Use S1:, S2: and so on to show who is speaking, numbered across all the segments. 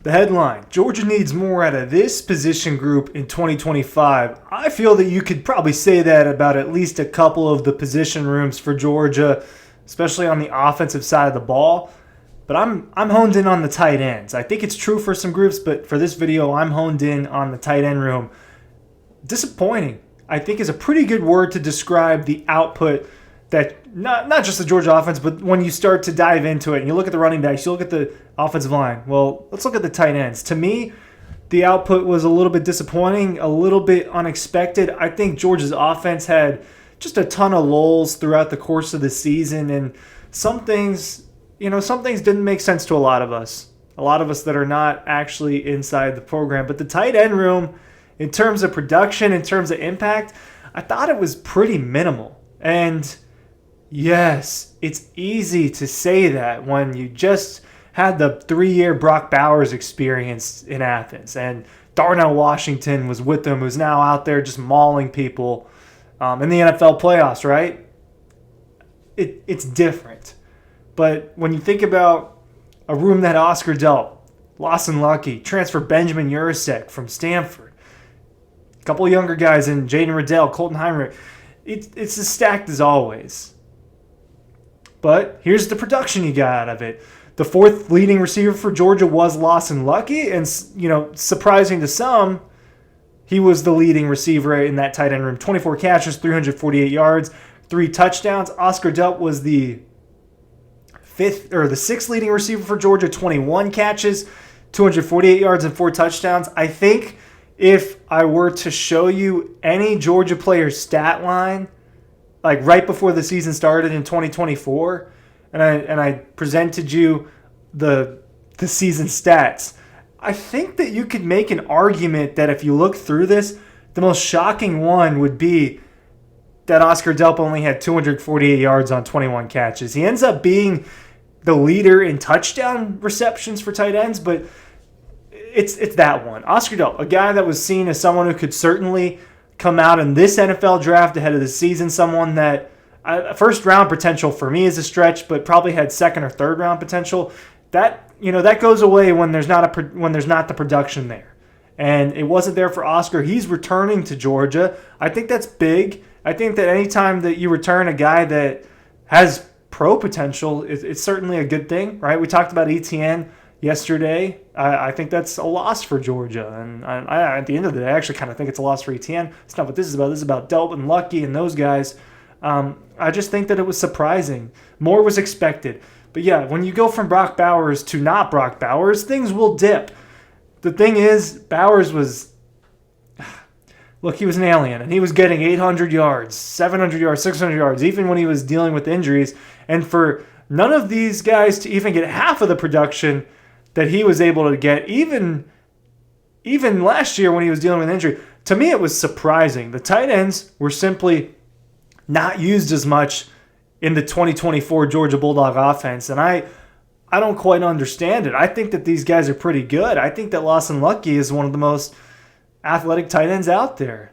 S1: The headline, Georgia needs more out of this position group in 2025. I feel that you could probably say that about at least a couple of the position rooms for Georgia, especially on the offensive side of the ball. But I'm honed in on the tight ends. I think it's true for some groups, but for this video, I'm honed in on the tight end room. Disappointing, I think, is a pretty good word to describe the output that not just the Georgia offense, but when you start to dive into it and you look at the running backs, you look at the offensive line. Well, let's look at the tight ends. To me, the output was a little bit disappointing, a little bit unexpected. I think Georgia's offense had just a ton of lulls throughout the course of the season, and some things didn't make sense to a lot of us that are not actually inside the program. But the tight end room, in terms of production, in terms of impact, I thought it was pretty minimal. And yes, it's easy to say that when you just had the 3-year Brock Bowers experience in Athens and Darnell Washington was with them, who's now out there just mauling people in the NFL playoffs, right? It's different. But when you think about a room that Oscar Delp, Lawson Lucky, transfer Benjamin Urasek from Stanford, a couple of younger guys in Jaden Riddell, Colton Heinrich, it's as stacked as always. But here's the production you got out of it. The fourth leading receiver for Georgia was Lawson Lucky, and surprising to some, he was the leading receiver in that tight end room. 24 catches, 348 yards, 3 touchdowns. Oscar Delp was the sixth leading receiver for Georgia, 21 catches, 248 yards, and 4 touchdowns. I think if I were to show you any Georgia player's stat line, like right before the season started in 2024, and I presented you the season stats, I think that you could make an argument that if you look through this, the most shocking one would be that Oscar Delp only had 248 yards on 21 catches. He ends up being the leader in touchdown receptions for tight ends, but it's that one. Oscar Delp, a guy that was seen as someone who could certainly come out in this NFL draft ahead of the season, someone that first round potential for me is a stretch, but probably had second or third round potential. That goes away when there's not the production there, and it wasn't there for Oscar. He's returning to Georgia. I think that's big. I think that anytime that you return a guy that has pro potential, it's certainly a good thing, right? We talked about ETN yesterday. I think that's a loss for Georgia. And I, at the end of the day, I actually kind of think it's a loss for ETN. It's not what this is about. This is about Delp and Lucky and those guys. I just think that it was surprising. More was expected. But yeah, when you go from Brock Bowers to not Brock Bowers, things will dip. The thing is, Bowers was... Look, he was an alien, and he was getting 800 yards, 700 yards, 600 yards, even when he was dealing with injuries. And for none of these guys to even get half of the production that he was able to get, even last year when he was dealing with injury, to me it was surprising. The tight ends were simply not used as much in the 2024 Georgia Bulldog offense, and I don't quite understand it. I think that these guys are pretty good. I think that Lawson Lucky is one of the most athletic tight ends out there.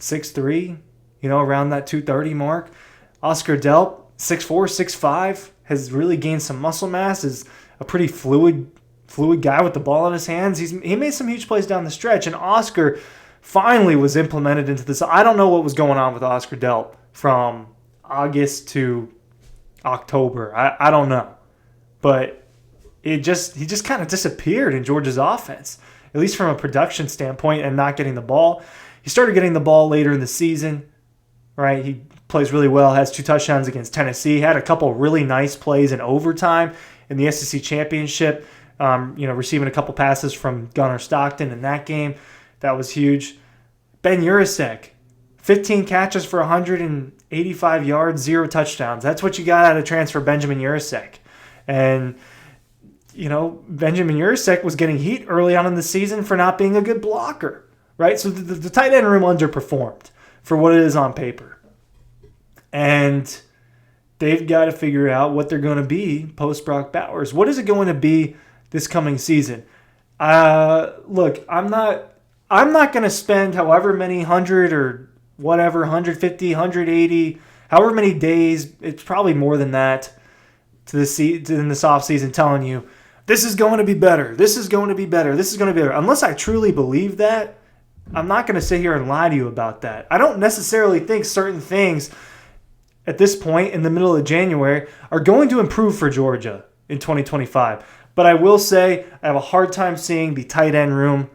S1: 6'3", around that 230 mark. Oscar Delp, 6'4", 6'5", has really gained some muscle mass, is a pretty fluid guy with the ball in his hands. He made some huge plays down the stretch, and Oscar finally was implemented into this. I don't know what was going on with Oscar Delp from August to October. I don't know. But he just kind of disappeared in Georgia's offense, at least from a production standpoint, and not getting the ball. He started getting the ball later in the season, right? He plays really well, has 2 touchdowns against Tennessee, had a couple really nice plays in overtime in the SEC championship, receiving a couple passes from Gunnar Stockton in that game. That was huge. Ben Urasek, 15 catches for 185 yards, 0 touchdowns. That's what you got out of transfer Benjamin Urasek. And, Benjamin Urasek was getting heat early on in the season for not being a good blocker, right? So the tight end room underperformed for what it is on paper. And they've got to figure out what they're going to be post Brock Bowers. What is it going to be this coming season? Look, I'm not going to spend however many 100 or whatever, 150, 180, however many days, it's probably more than that, in this offseason telling you this is going to be better. This is going to be better. This is going to be better. Unless I truly believe that, I'm not going to sit here and lie to you about that. I don't necessarily think certain things at this point in the middle of January are going to improve for Georgia in 2025. But I will say I have a hard time seeing the tight end room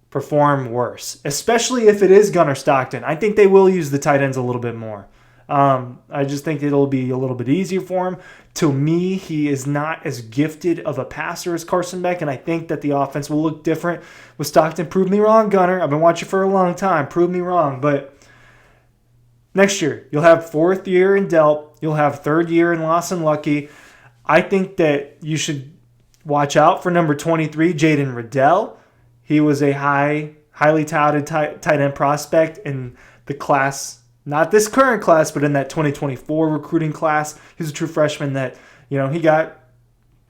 S1: perform worse, especially if it is Gunnar Stockton. I think they will use the tight ends a little bit more. I just think it'll be a little bit easier for him. To me, he is not as gifted of a passer as Carson Beck, and I think that the offense will look different with Stockton. Prove me wrong, Gunnar. I've been watching for a long time. Prove me wrong. But next year, you'll have fourth year in Delp. You'll have third year in Lawson Lucky. I think that you should watch out for number 23, Jaden Riddell. He was a highly touted tight end prospect in the class. Not this current class, but in that 2024 recruiting class. He's a true freshman that, he got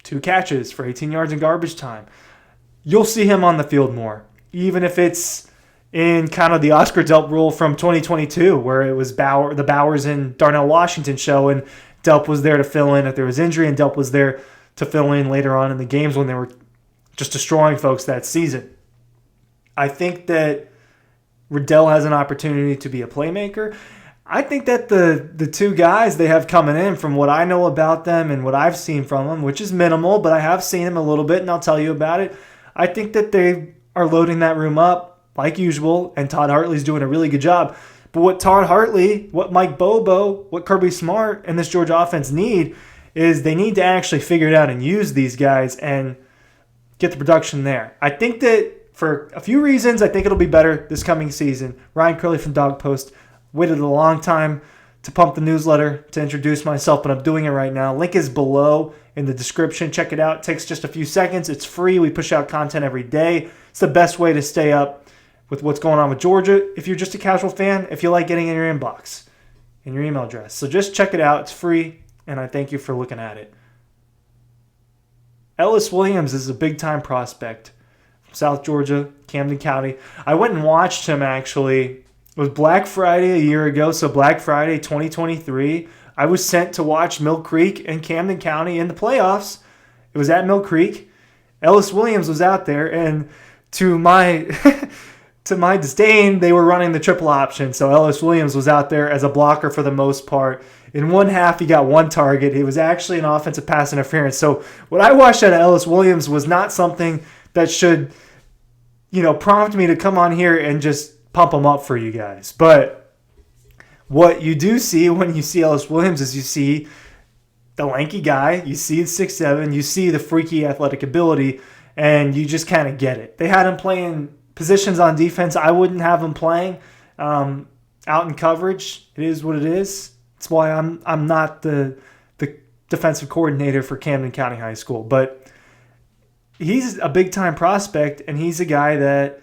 S1: 2 catches for 18 yards in garbage time. You'll see him on the field more, even if it's in kind of the Oscar Delp rule from 2022, where it was the Bowers and Darnell Washington show, and Delp was there to fill in if there was injury, and Delp was there to fill in later on in the games when they were just destroying folks that season. I think that Riddell has an opportunity to be a playmaker. I think that the 2 guys they have coming in, from what I know about them and what I've seen from them, which is minimal, but I have seen them a little bit, and I'll tell you about it. I think that they are loading that room up like usual, and Todd Hartley's doing a really good job. But what Todd Hartley, what Mike Bobo, what Kirby Smart and this Georgia offense need is they need to actually figure it out and use these guys and get the production there. I think that for a few reasons, I think it'll be better this coming season. Ryan Curley from Dawg Post waited a long time to pump the newsletter to introduce myself, but I'm doing it right now. Link is below in the description. Check it out. It takes just a few seconds. It's free. We push out content every day. It's the best way to stay up with what's going on with Georgia if you're just a casual fan, if you like getting in your inbox, in your email address. So just check it out. It's free, and I thank you for looking at it. Ellis Williams is a big-time prospect. South Georgia, Camden County. I went and watched him, actually. It was Black Friday a year ago, so Black Friday 2023. I was sent to watch Mill Creek and Camden County in the playoffs. It was at Mill Creek. Ellis Williams was out there, and to my to my disdain, they were running the triple option. So Ellis Williams was out there as a blocker for the most part. In one half, he got 1 target. He was actually an offensive pass interference. So what I watched out of Ellis Williams was not something that should, prompt me to come on here and just pump him up for you guys. But what you do see when you see Ellis Williams is you see the lanky guy, you see the 6'7", you see the freaky athletic ability, and you just kind of get it. They had him playing positions on defense I wouldn't have him playing out in coverage. It is what it is. That's why I'm not the defensive coordinator for Camden County High School. But he's a big-time prospect, and he's a guy that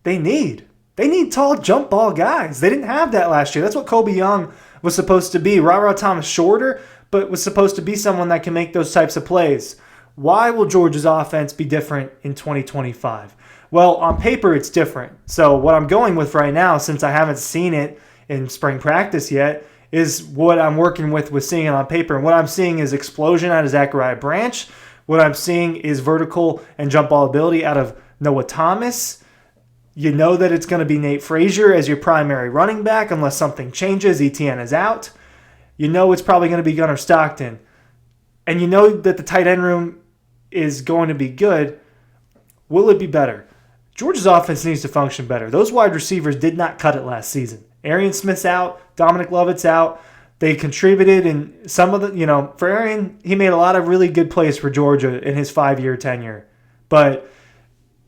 S1: they need. They need tall jump ball guys. They didn't have that last year. That's what Kobe Young was supposed to be. Ra Thomas shorter, but was supposed to be someone that can make those types of plays. Why will Georgia's offense be different in 2025? Well, on paper, it's different. So what I'm going with right now, since I haven't seen it in spring practice yet, is what I'm working with seeing it on paper. And what I'm seeing is explosion out of Zachariah Branch. What I'm seeing is vertical and jump ball ability out of Noah Thomas. You know that it's going to be Nate Frazier as your primary running back unless something changes. ETN is out. You know it's probably going to be Gunnar Stockton. And you know that the tight end room is going to be good. Will it be better? Georgia's offense needs to function better. Those wide receivers did not cut it last season. Arian Smith's out. Dominic Lovett's out. They contributed in some of the, for Arian, he made a lot of really good plays for Georgia in his 5-year tenure. But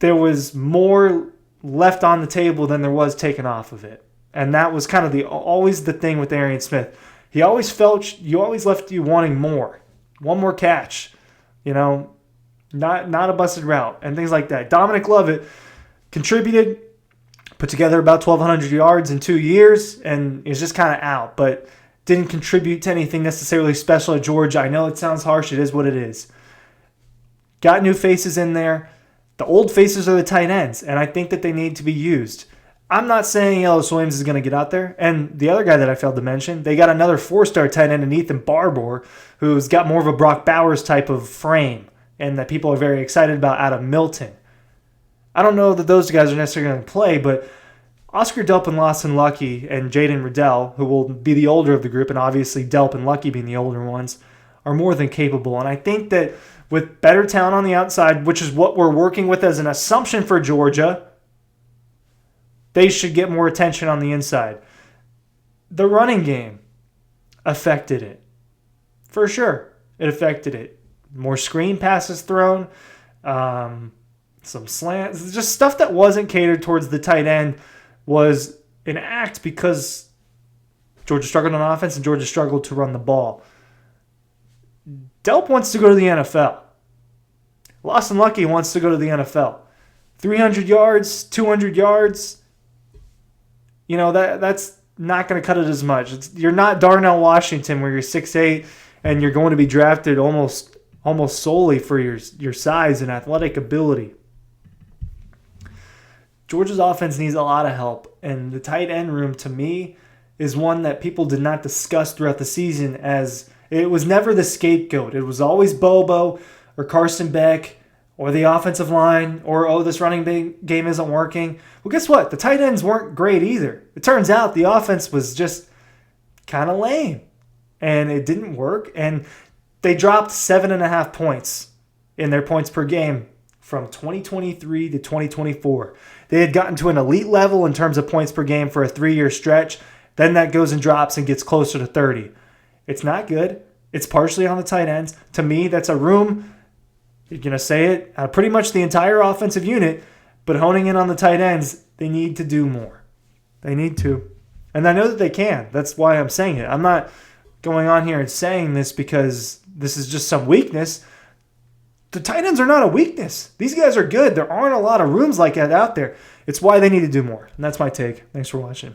S1: there was more left on the table than there was taken off of it. And that was kind of always the thing with Arian Smith. He always left you wanting more. One more catch, not a busted route and things like that. Dominic Lovett contributed, put together about 1,200 yards in 2 years, and is just kind of out, but didn't contribute to anything necessarily special at Georgia. I know it sounds harsh. It is what it is. Got new faces in there. The old faces are the tight ends, and I think that they need to be used. I'm not saying Ellis Williams is going to get out there. And the other guy that I failed to mention, they got another 4-star tight end in Ethan Barbour, who's got more of a Brock Bowers type of frame. and that people are very excited about out of Milton. I don't know that those guys are necessarily going to play, but Oscar Delp and Lawson Lucky and Jaden Riddell, who will be the older of the group, and obviously Delp and Lucky being the older ones, are more than capable. And I think that with better talent on the outside, which is what we're working with as an assumption for Georgia, they should get more attention on the inside. The running game affected it. For sure, it affected it. More screen passes thrown, some slants, just stuff that wasn't catered towards the tight end was an act because Georgia struggled on offense and Georgia struggled to run the ball. Delp wants to go to the NFL. Lawson Lucky wants to go to the NFL. 300 yards, 200 yards, that's not going to cut it as much. You're not Darnell Washington where you're 6'8", and you're going to be drafted almost solely for your size and athletic ability. Georgia's offense needs a lot of help, and the tight end room, to me, is one that people did not discuss throughout the season, as it was never the scapegoat. It was always Bobo or Carson Beck or the offensive line or, this running game isn't working. Well, guess what? The tight ends weren't great either. It turns out the offense was just kind of lame, and it didn't work, and they dropped 7.5 points in their points per game from 2023 to 2024. They had gotten to an elite level in terms of points per game for a 3-year stretch. Then that goes and drops and gets closer to 30. It's not good. It's partially on the tight ends. To me, that's a room, you're going to say it, pretty much the entire offensive unit, but honing in on the tight ends, they need to do more. They need to. And I know that they can. That's why I'm saying it. I'm not going on here and saying this because this is just some weakness. The tight ends are not a weakness. These guys are good. There aren't a lot of rooms like that out there. It's why they need to do more. And that's my take. Thanks for watching.